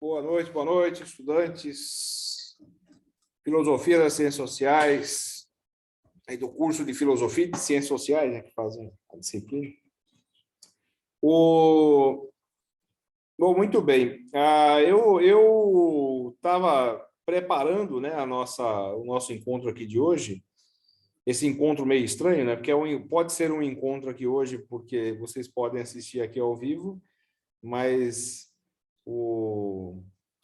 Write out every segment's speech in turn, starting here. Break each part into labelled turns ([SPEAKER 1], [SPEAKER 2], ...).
[SPEAKER 1] boa noite, estudantes, filosofia das ciências sociais, aí do curso de filosofia e de ciências sociais, né, que fazem a disciplina. Bom, muito bem. Eu estava preparando, né, o nosso encontro aqui de hoje, esse encontro meio estranho, né, porque pode ser um encontro aqui hoje, porque vocês podem assistir aqui ao vivo, mas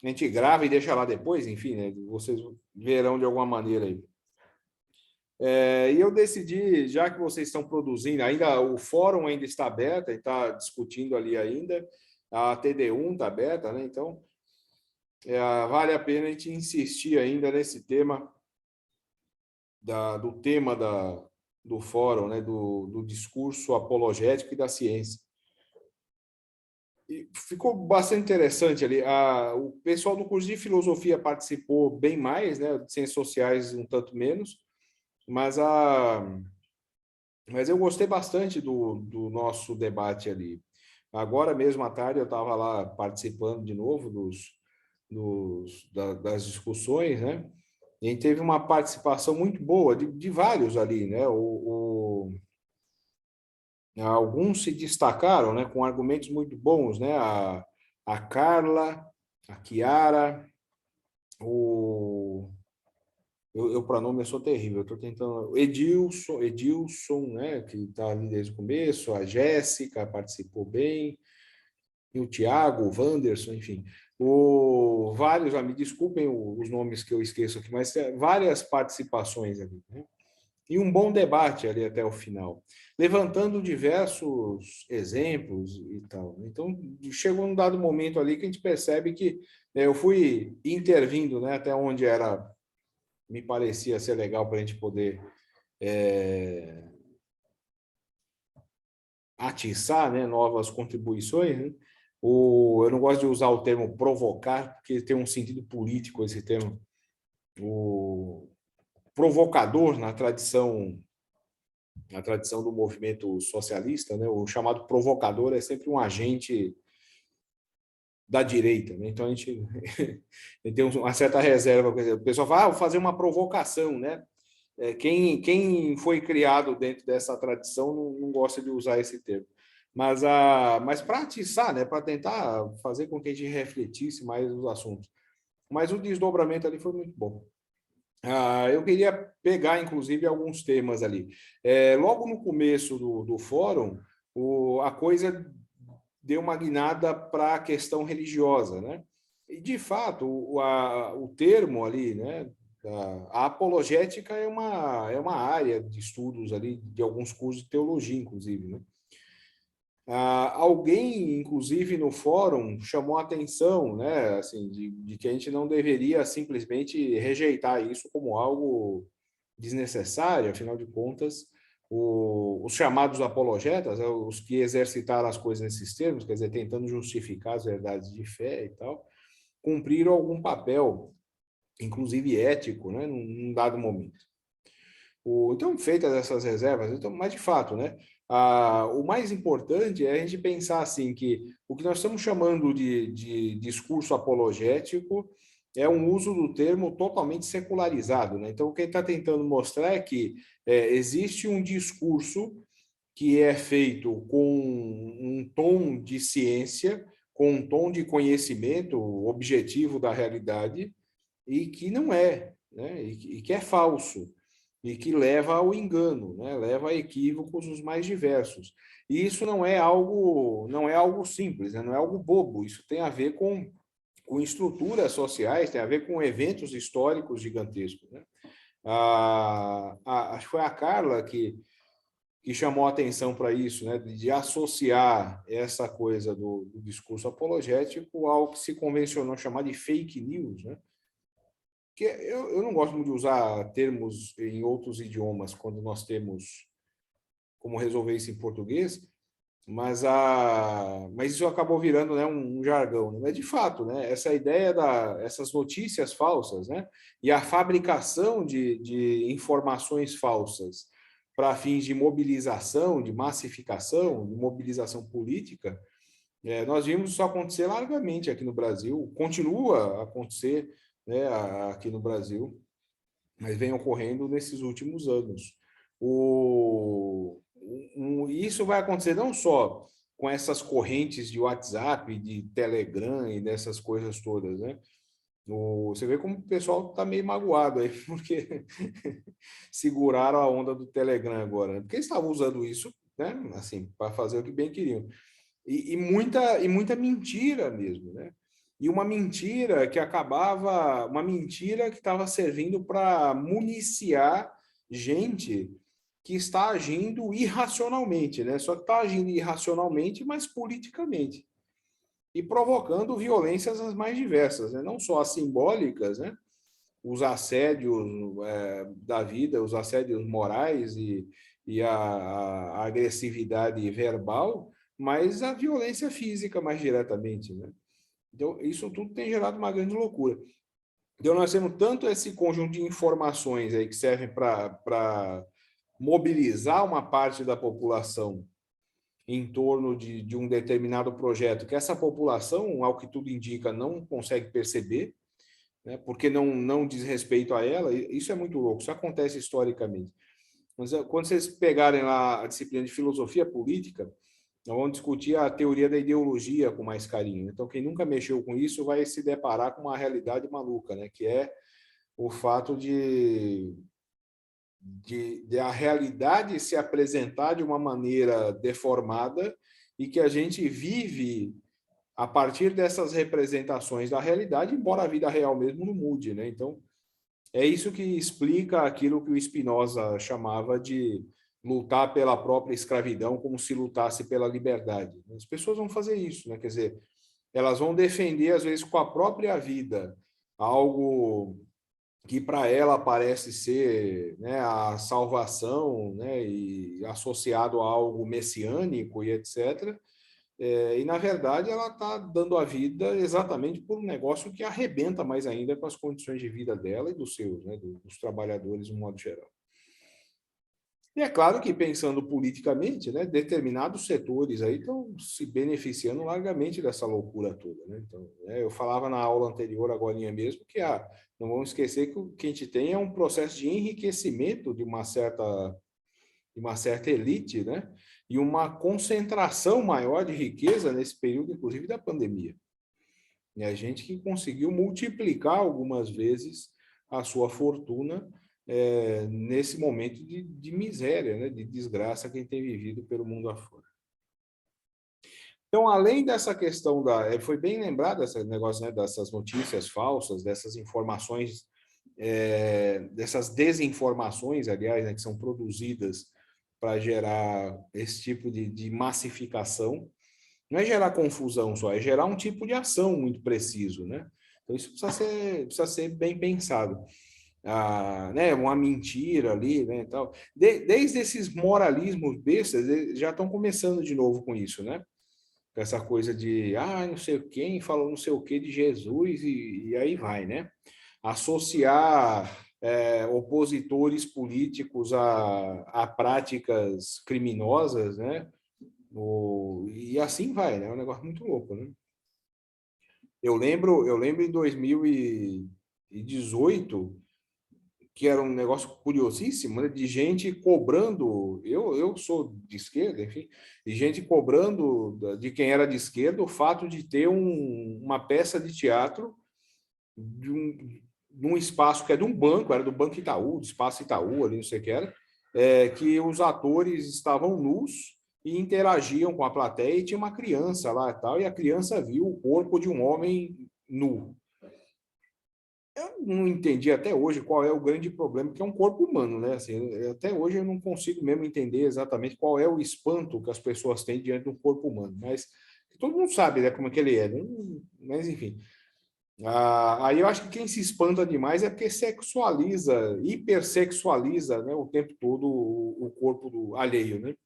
[SPEAKER 1] a gente grava e deixa lá depois, enfim, né? Vocês verão de alguma maneira aí. E eu decidi, já que vocês estão produzindo, ainda o fórum ainda está aberto, está discutindo ali ainda, a TD1 está aberta, né? Então, vale a pena a gente insistir ainda nesse tema, do fórum, né? Do discurso apologético e da ciência. E ficou bastante interessante ali. O pessoal do curso de filosofia participou bem mais, né? De ciências sociais um tanto menos, mas eu gostei bastante do nosso debate ali. Agora mesmo à tarde eu estava lá participando de novo das discussões, né? E a gente teve uma participação muito boa de vários ali, né? Alguns se destacaram, né? Com argumentos muito bons, né? A Carla, a Chiara, eu para nome eu sou terrível, eu estou tentando. Edilson, né, que está ali desde o começo, a Jéssica participou bem, e o Tiago, o Wanderson, enfim. Vários, me desculpem os nomes que eu esqueço aqui, mas várias participações ali, né? E um bom debate ali até o final, levantando diversos exemplos e tal. Então, chegou um dado momento ali que a gente percebe que, né, eu fui intervindo, né, até onde me parecia ser legal para a gente poder atiçar, né, novas contribuições, né? Eu não gosto de usar o termo provocar, porque tem um sentido político esse termo. O provocador, na tradição do movimento socialista, né, o chamado provocador é sempre um agente da direita, né? Então a gente tem uma certa reserva. O pessoal fala, vou fazer uma provocação, né? Quem foi criado dentro dessa tradição não gosta de usar esse termo. Mas para atiçar, né, para tentar fazer com que a gente refletisse mais os assuntos. Mas o desdobramento ali foi muito bom. Eu queria pegar, inclusive, alguns temas ali. Logo no começo do fórum, a coisa deu uma guinada para a questão religiosa, né? E, de fato, o termo ali, né, a apologética é uma área de estudos ali, de alguns cursos de teologia, inclusive, né? Alguém, inclusive, no fórum, chamou a atenção, né, assim, de que a gente não deveria simplesmente rejeitar isso como algo desnecessário, afinal de contas, os chamados apologetas, os que exercitaram as coisas nesses termos, quer dizer, tentando justificar as verdades de fé e tal, cumpriram algum papel, inclusive ético, né, num dado momento. Então, feitas essas reservas, mas de fato, né, o mais importante é a gente pensar assim que o que nós estamos chamando de discurso apologético é um uso do termo totalmente secularizado, né? Então, o que ele está tentando mostrar é que existe um discurso que é feito com um tom de ciência, com um tom de conhecimento objetivo da realidade, e que não é, né? E que é falso, e que leva ao engano, né? Leva a equívocos os mais diversos. E isso não é algo simples, né? Não é algo bobo, isso tem a ver com estruturas sociais, tem a ver com eventos históricos gigantescos, né? Acho que foi a Carla que chamou a atenção para isso, né? De associar essa coisa do discurso apologético ao que se convencionou chamar de fake news, né? Que eu não gosto muito de usar termos em outros idiomas quando nós temos como resolver isso em português, mas isso acabou virando, né, um jargão, né? Mas de fato, né, essa ideia essas notícias falsas, né, e a fabricação de informações falsas para fins de mobilização, de massificação, de mobilização política, Nós vimos isso acontecer largamente aqui no Brasil, continua a acontecer, né, aqui no Brasil, mas vem ocorrendo nesses últimos anos. Isso vai acontecer não só com essas correntes de WhatsApp, de Telegram e dessas coisas todas, né? Você vê como o pessoal está meio magoado aí, porque seguraram a onda do Telegram agora, né? Porque eles estavam usando isso, né, assim, para fazer o que bem queriam. E muita mentira mesmo, né? E uma mentira que acabava, uma mentira que estava servindo para municiar gente que está agindo irracionalmente, né? Só que está agindo irracionalmente, mas politicamente. E provocando violências as mais diversas, né? Não só as simbólicas, né? Os assédios da vida, os assédios morais e a agressividade verbal, mas a violência física mais diretamente, né? Então, isso tudo tem gerado uma grande loucura. Então, nós temos tanto esse conjunto de informações aí que servem para mobilizar uma parte da população em torno de um determinado projeto, que essa população, ao que tudo indica, não consegue perceber, né, porque não diz respeito a ela. Isso é muito louco, isso acontece historicamente. Mas quando vocês pegarem lá a disciplina de filosofia política, nós vamos discutir a teoria da ideologia com mais carinho. Então, quem nunca mexeu com isso vai se deparar com uma realidade maluca, né? Que é o fato de a realidade se apresentar de uma maneira deformada e que a gente vive a partir dessas representações da realidade, embora a vida real mesmo não mude, né? Então, é isso que explica aquilo que o Spinoza chamava de lutar pela própria escravidão, como se lutasse pela liberdade. As pessoas vão fazer isso, né? Quer dizer, elas vão defender, às vezes, com a própria vida, algo que para ela parece ser, né, a salvação, né, e associado a algo messiânico e etc. E, na verdade, ela está dando a vida exatamente por um negócio que arrebenta mais ainda com as condições de vida dela e dos seus, né, dos trabalhadores, de um modo geral. E é claro que, pensando politicamente, né, determinados setores aí estão se beneficiando largamente dessa loucura toda. Né? Então, eu falava na aula anterior, agora mesmo, que não vamos esquecer que o que a gente tem é um processo de enriquecimento de uma certa elite, né? E uma concentração maior de riqueza nesse período, inclusive da pandemia. E a gente que conseguiu multiplicar algumas vezes a sua fortuna nesse momento de miséria, né? De desgraça que a gente tem vivido pelo mundo afora. Então, além dessa questão foi bem lembrado esse negócio, né, dessas notícias falsas, dessas informações, dessas desinformações, aliás, né, que são produzidas para gerar esse tipo de massificação. Não é gerar confusão só, é gerar um tipo de ação muito preciso, né? Então, isso precisa ser bem pensado. Né, uma mentira ali, né, tal. Desde esses moralismos bestas, eles já estão começando de novo com isso, né? Com essa coisa de, não sei quem falou não sei o que de Jesus e aí vai, né? Associar opositores políticos a práticas criminosas, né? E assim vai, né? É um negócio muito louco, né? Eu lembro em 2018 que era um negócio curiosíssimo, né? De gente cobrando, eu sou de esquerda, enfim, de gente cobrando de quem era de esquerda o fato de ter uma peça de teatro de um espaço que é de um banco, era do Banco Itaú, do Espaço Itaú, ali não sei o que era, que os atores estavam nus e interagiam com a plateia e tinha uma criança lá e tal, e a criança viu o corpo de um homem nu. Eu não entendi até hoje qual é o grande problema, que é um corpo humano, né? Assim, até hoje eu não consigo mesmo entender exatamente qual é o espanto que as pessoas têm diante do corpo humano, mas todo mundo sabe, né, como é que ele é, né? Mas enfim. Aí eu acho que quem se espanta demais é porque sexualiza, hipersexualiza, né, o tempo todo o corpo alheio, né?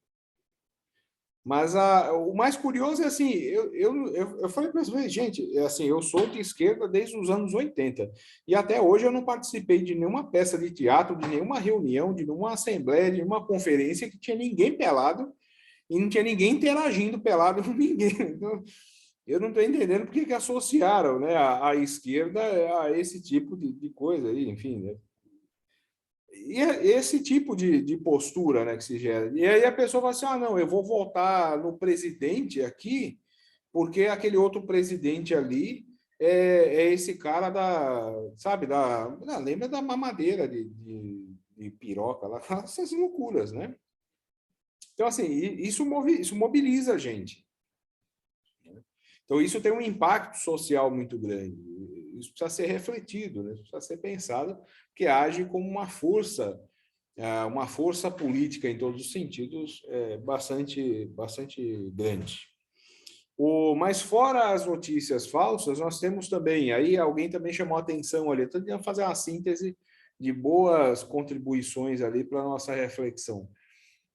[SPEAKER 1] Mas o mais curioso é assim, eu falei para vocês, gente, assim, eu sou de esquerda desde os anos 80 e até hoje eu não participei de nenhuma peça de teatro, de nenhuma reunião, de nenhuma assembleia, de nenhuma conferência que tinha ninguém pelado e não tinha ninguém interagindo pelado com ninguém. Então, eu não estou entendendo por que associaram, né, a esquerda a esse tipo de coisa aí, enfim, né? E é esse tipo de postura, né, que se gera. E aí a pessoa fala assim, não, eu vou votar no presidente aqui, porque aquele outro presidente ali é esse cara sabe, lembra da mamadeira de piroca lá, essas loucuras, né? Então, assim, isso mobiliza a gente. Então, isso tem um impacto social muito grande. Isso precisa ser refletido, né? Precisa ser pensado, que age como uma força política em todos os sentidos bastante grande. Mas fora as notícias falsas, nós temos também, aí alguém também chamou a atenção ali, estou tentando fazer uma síntese de boas contribuições ali para a nossa reflexão.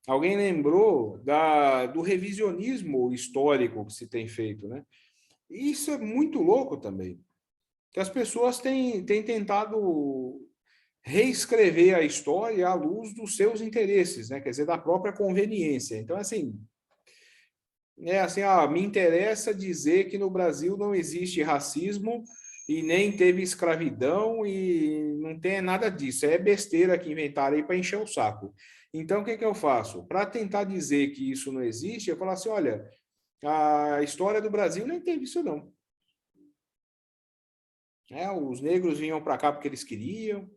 [SPEAKER 1] Alguém lembrou do revisionismo histórico que se tem feito, né? E isso é muito louco também, que as pessoas têm tentado reescrever a história à luz dos seus interesses, né? Quer dizer, da própria conveniência. Então, assim, me interessa dizer que no Brasil não existe racismo e nem teve escravidão e não tem nada disso. É besteira que inventaram aí para encher o saco. Então, o que eu faço? Para tentar dizer que isso não existe, eu falo assim, olha, a história do Brasil nem teve isso, não. Os negros vinham para cá porque eles queriam.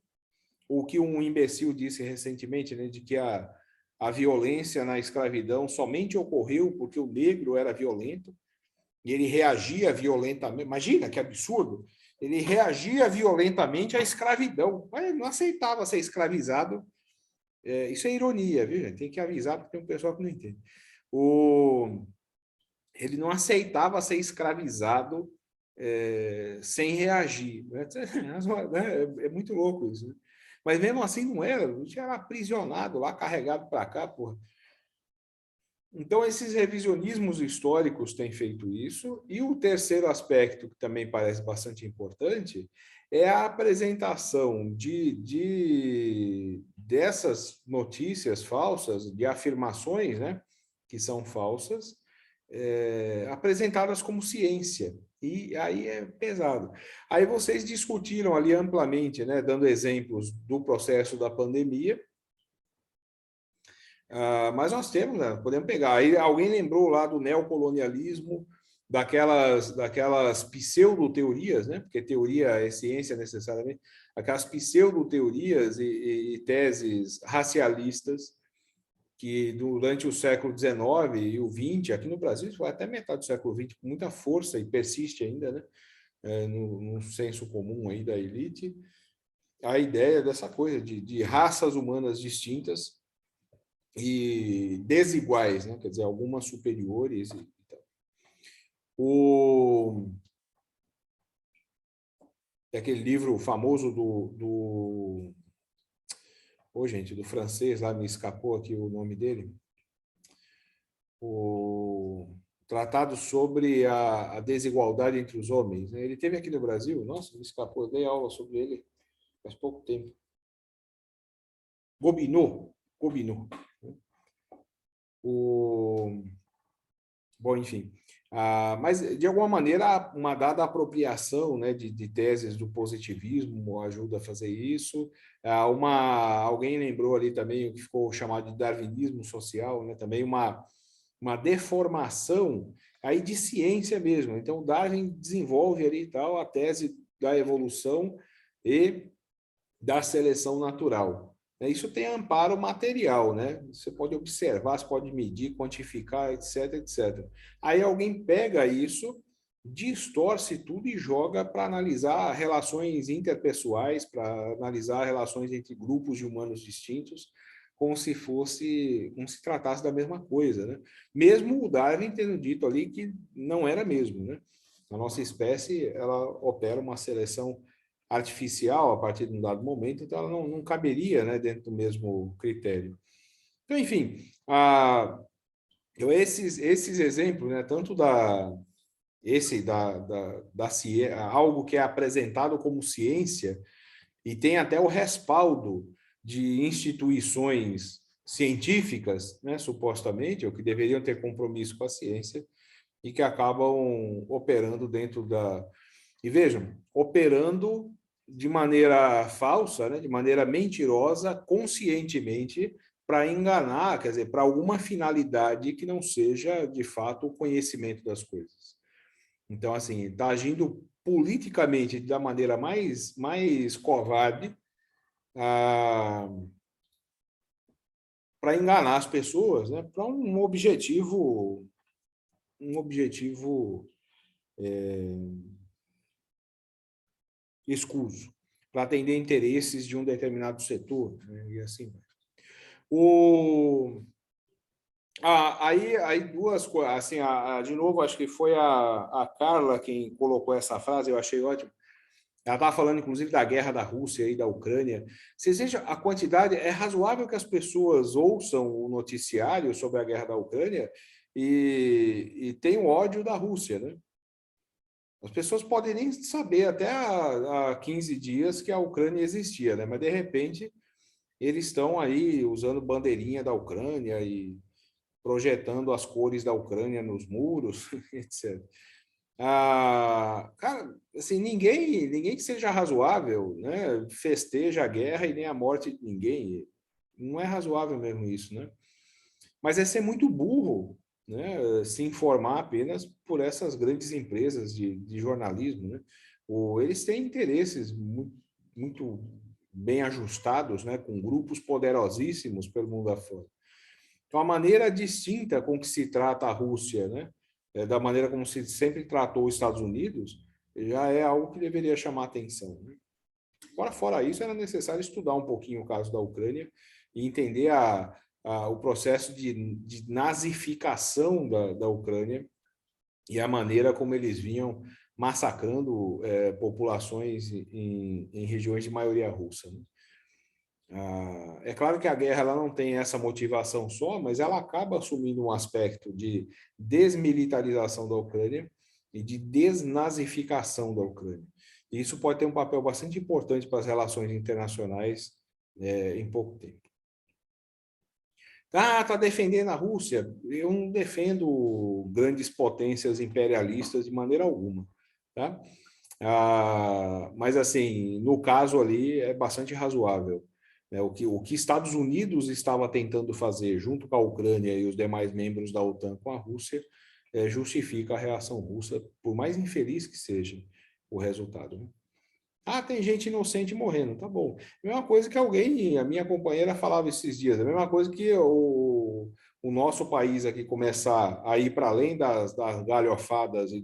[SPEAKER 1] O que um imbecil disse recentemente, né, de que a violência na escravidão somente ocorreu porque o negro era violento e ele reagia violentamente. Imagina que absurdo! Ele reagia violentamente à escravidão, mas ele não aceitava ser escravizado. Isso é ironia, viu, gente? Tem que avisar porque tem um pessoal que não entende. Ele não aceitava ser escravizado sem reagir. Né? É muito louco isso. Né? Mas mesmo assim não era, a gente era aprisionado lá, carregado para cá, porra. Então, esses revisionismos históricos têm feito isso. E o terceiro aspecto, que também parece bastante importante, é a apresentação dessas notícias falsas, de afirmações, né, que são falsas, apresentadas como ciência. E aí é pesado. Aí vocês discutiram ali amplamente, né, dando exemplos do processo da pandemia, mas nós temos, né, podemos pegar. Aí alguém lembrou lá do neocolonialismo, daquelas pseudo-teorias, né, porque teoria é ciência necessariamente, aquelas pseudo-teorias e teses racialistas que durante o século XIX e o XX, aqui no Brasil, foi até metade do século XX, com muita força e persiste ainda, né, no senso comum aí da elite, a ideia dessa coisa de raças humanas distintas e desiguais, né, quer dizer, algumas superiores. Aquele livro famoso do francês, lá me escapou aqui o nome dele, o Tratado sobre a Desigualdade entre os Homens. Né? Ele teve aqui no Brasil, nossa, me escapou, eu dei aula sobre ele faz pouco tempo. Gobineau. Bom, enfim. Mas, de alguma maneira, uma dada apropriação, né, de teses do positivismo ajuda a fazer isso. Alguém lembrou ali também o que ficou chamado de darwinismo social, né, também uma deformação aí de ciência mesmo. Então, Darwin desenvolve ali tal a tese da evolução e da seleção natural. Isso tem amparo material, né? Você pode observar, você pode medir, quantificar, etc, etc. Aí alguém pega isso, distorce tudo e joga para analisar relações interpessoais, para analisar relações entre grupos de humanos distintos, como se tratasse da mesma coisa, né? Mesmo o Darwin tendo dito ali que não era mesmo, né? A nossa espécie, ela opera uma seleção artificial a partir de um dado momento, então ela não caberia, né, dentro do mesmo critério. Então, enfim, esses exemplos, né, tanto da ciência, algo que é apresentado como ciência e tem até o respaldo de instituições científicas, né, supostamente, ou que deveriam ter compromisso com a ciência, e que acabam operando dentro da... E vejam, operando de maneira falsa, né, de maneira mentirosa, conscientemente, para enganar, quer dizer, para alguma finalidade que não seja, de fato, o conhecimento das coisas. Então, assim, está agindo politicamente da maneira mais covarde, ah, para enganar as pessoas, né, para um objetivo escuso, para atender interesses de um determinado setor, né, e assim vai. Aí duas coisas, assim, de novo, acho que foi a Carla quem colocou essa frase, eu achei ótimo. Ela estava falando, inclusive, da guerra da Rússia e da Ucrânia. Vocês vejam, a quantidade... É razoável que as pessoas ouçam o noticiário sobre a guerra da Ucrânia e tenham ódio da Rússia, né? As pessoas podem nem saber até há 15 dias que a Ucrânia existia, né? Mas, de repente, eles estão aí usando bandeirinha da Ucrânia e projetando as cores da Ucrânia nos muros, etc. Cara, assim, ninguém que seja razoável, né, festeja a guerra e nem a morte de ninguém. Não é razoável mesmo isso, né? Mas é ser muito burro, né, se informar apenas por essas grandes empresas de jornalismo, né? Eles têm interesses muito bem ajustados, né, com grupos poderosíssimos pelo mundo afora. Então, a maneira distinta com que se trata a Rússia, né, da maneira como se sempre tratou os Estados Unidos, já é algo que deveria chamar atenção, né? Agora, fora isso, era necessário estudar um pouquinho o caso da Ucrânia e entender o processo de nazificação da Ucrânia e a maneira como eles vinham massacrando populações em regiões de maioria russa, né? É claro que a guerra ela não tem essa motivação só, mas ela acaba assumindo um aspecto de desmilitarização da Ucrânia e de desnazificação da Ucrânia. E isso pode ter um papel bastante importante para as relações internacionais em pouco tempo. Está defendendo a Rússia? Eu não defendo grandes potências imperialistas de maneira alguma, tá? Mas, assim, no caso ali, é bastante razoável. O que Estados Unidos estava tentando fazer junto com a Ucrânia e os demais membros da OTAN com a Rússia justifica a reação russa, por mais infeliz que seja o resultado, né? Tem gente inocente morrendo, tá bom. Mesma coisa que a minha companheira falava esses dias, a mesma coisa que o nosso país aqui começar a ir para além das galhofadas e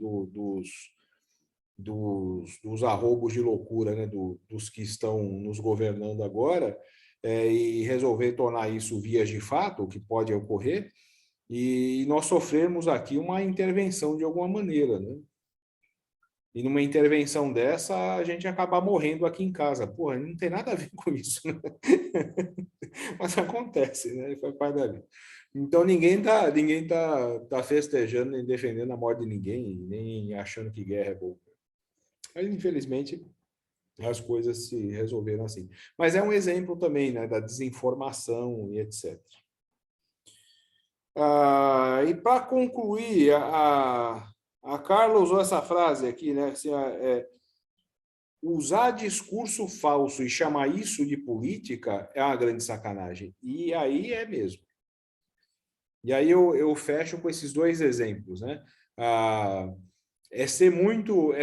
[SPEAKER 1] dos arrobos de loucura, né, dos que estão nos governando agora, e resolver tornar isso vias de fato, o que pode ocorrer, e nós sofrermos aqui uma intervenção de alguma maneira, né? E numa intervenção dessa, a gente acabar morrendo aqui em casa. Porra, não tem nada a ver com isso, né? Mas acontece, né? Faz parte da vida. Então, ninguém tá festejando nem defendendo a morte de ninguém, nem achando que guerra é boa. Mas, infelizmente, as coisas se resolveram assim. Mas é um exemplo também, né, da desinformação e etc. E para concluir, a Carla usou essa frase aqui, né? Assim, usar discurso falso e chamar isso de política é uma grande sacanagem. E aí é mesmo. E aí eu fecho com esses dois exemplos, né? É ser muito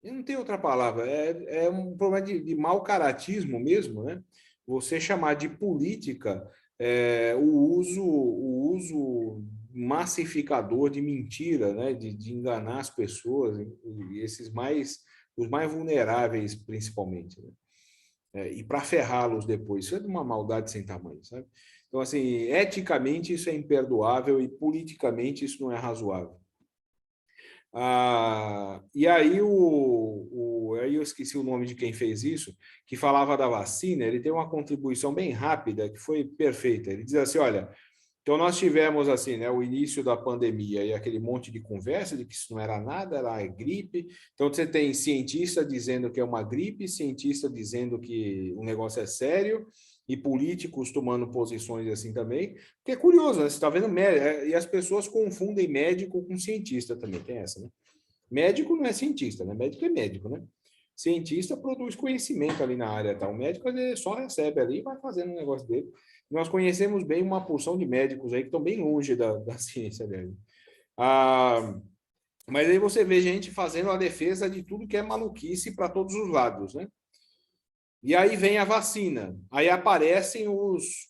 [SPEAKER 1] eu não tenho outra palavra, é um problema de mau caratismo mesmo, né? Você chamar de política o uso massificador de mentira, né? De enganar as pessoas, e os mais vulneráveis principalmente, né? E para ferrá-los depois. Isso é de uma maldade sem tamanho, sabe? Então, assim, eticamente isso é imperdoável e politicamente isso não é razoável. E aí, aí eu esqueci o nome de quem fez isso, que falava da vacina. Ele tem uma contribuição bem rápida, que foi perfeita. Ele diz assim, olha, Então, nós tivemos, assim, né, o início da pandemia e aquele monte de conversa de que isso não era nada, era gripe. Então, você tem cientista dizendo que é uma gripe, cientista dizendo que o negócio é sério, e políticos tomando posições assim também. Porque é curioso, né? Você está vendo, e as pessoas confundem médico com cientista também, tem essa, né? Médico não é cientista, né? Médico é médico, né? Cientista produz conhecimento ali na área, tá? O médico ele só recebe ali e vai fazendo o negócio dele. Nós conhecemos bem uma porção de médicos aí que estão bem longe da ciência dele. Ah, mas aí você vê gente fazendo a defesa de tudo que é maluquice para todos os lados, né? E aí vem a vacina. Aí aparecem os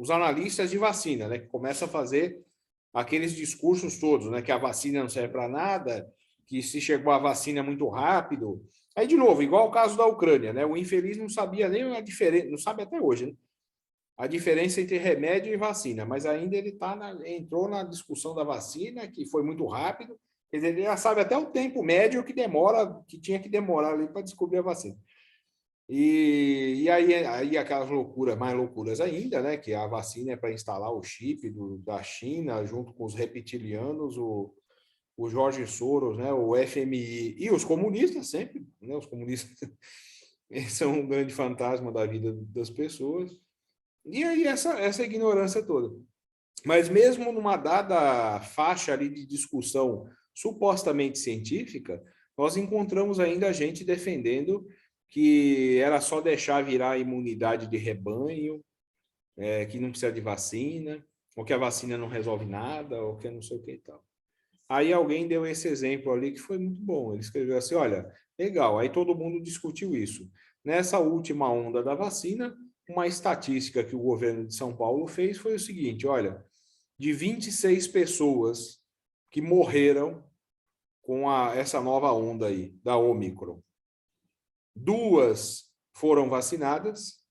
[SPEAKER 1] analistas de vacina, né? Que começam a fazer aqueles discursos todos, né? Que a vacina não serve para nada, que se chegou a vacina muito rápido. Aí, de novo, igual o caso da Ucrânia, né? O infeliz não sabia nem a diferença, não sabe até hoje, né? A diferença entre remédio e vacina, mas ainda ele entrou na discussão da vacina, que foi muito rápido. Quer dizer, ele já sabe até o tempo médio que demora, que tinha que demorar ali para descobrir a vacina. E aí aquelas loucuras, mais loucuras ainda, né? Que a vacina é para instalar o chip da China, junto com os reptilianos, o Jorge Soros, né? O FMI e os comunistas sempre, né? Os comunistas são um grande fantasma da vida das pessoas. E aí essa ignorância toda. Mas mesmo numa dada faixa ali de discussão supostamente científica, nós encontramos ainda gente defendendo que era só deixar virar a imunidade de rebanho, que não precisa de vacina, ou que a vacina não resolve nada, ou que não sei o que e tal. Aí alguém deu esse exemplo ali que foi muito bom. Ele escreveu assim: olha, legal, aí todo mundo discutiu isso. Nessa última onda da vacina, uma estatística que o governo de São Paulo fez foi o seguinte: olha, de 26 pessoas que morreram com essa nova onda aí, da Ômicron, 2 foram vacinadas,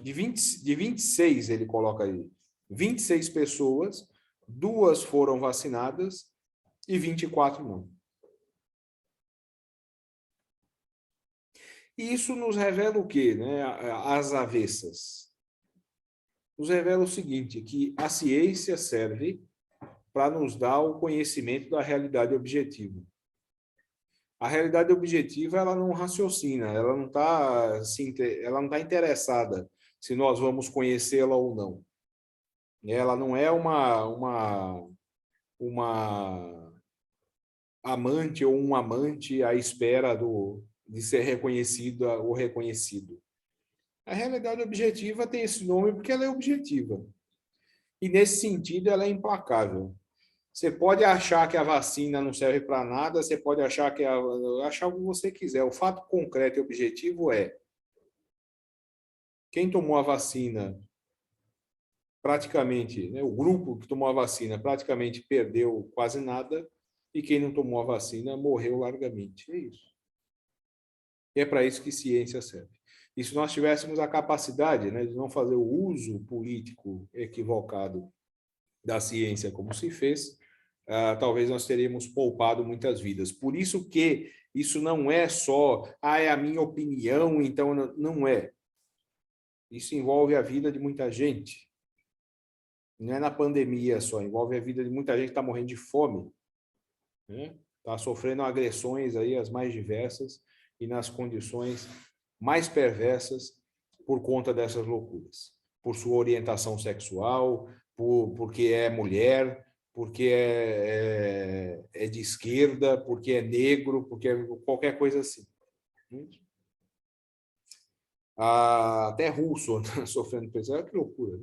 [SPEAKER 1] de 26 ele coloca aí, 26 pessoas, 2 foram vacinadas e 24 não. E isso nos revela o quê, né? As avessas. Nos revela o seguinte, que a ciência serve para nos dar o conhecimento da realidade objetiva. A realidade objetiva, ela não raciocina, ela não está interessada se nós vamos conhecê-la ou não. Ela não é uma amante ou um amante à espera de ser reconhecida ou reconhecido. A realidade objetiva tem esse nome porque ela é objetiva. E, nesse sentido, ela é implacável. Você pode achar que a vacina não serve para nada, você pode achar achar o que você quiser. O fato concreto e objetivo é: quem tomou a vacina praticamente, né, o grupo que tomou a vacina praticamente perdeu quase nada, e quem não tomou a vacina morreu largamente. É isso. E é para isso que ciência serve. E se nós tivéssemos a capacidade, né, de não fazer o uso político equivocado da ciência como se fez, talvez nós teríamos poupado muitas vidas. Por isso que isso não é só, é a minha opinião, então não é. Isso envolve a vida de muita gente. Não é na pandemia só, envolve a vida de muita gente que está morrendo de fome, né? Está sofrendo agressões aí as mais diversas e nas condições mais perversas por conta dessas loucuras. Por sua orientação sexual, porque é mulher, porque é de esquerda, porque é negro, porque é qualquer coisa assim. Até russo sofrendo pressão, que loucura.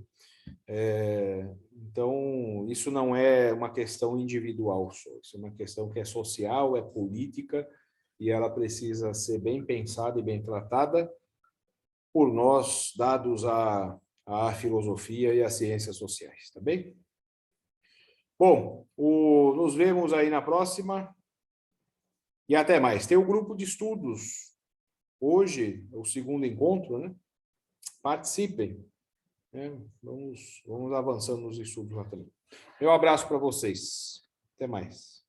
[SPEAKER 1] Então, isso não é uma questão individual só, isso é uma questão que é social, é política, e ela precisa ser bem pensada e bem tratada por nós, dados a filosofia e as ciências sociais, tá bem? Bom, nos vemos aí na próxima e até mais. Tem o grupo de estudos hoje, o segundo encontro, né? Participem, né? Vamos avançando nos estudos lá também. Meu abraço para vocês. Até mais.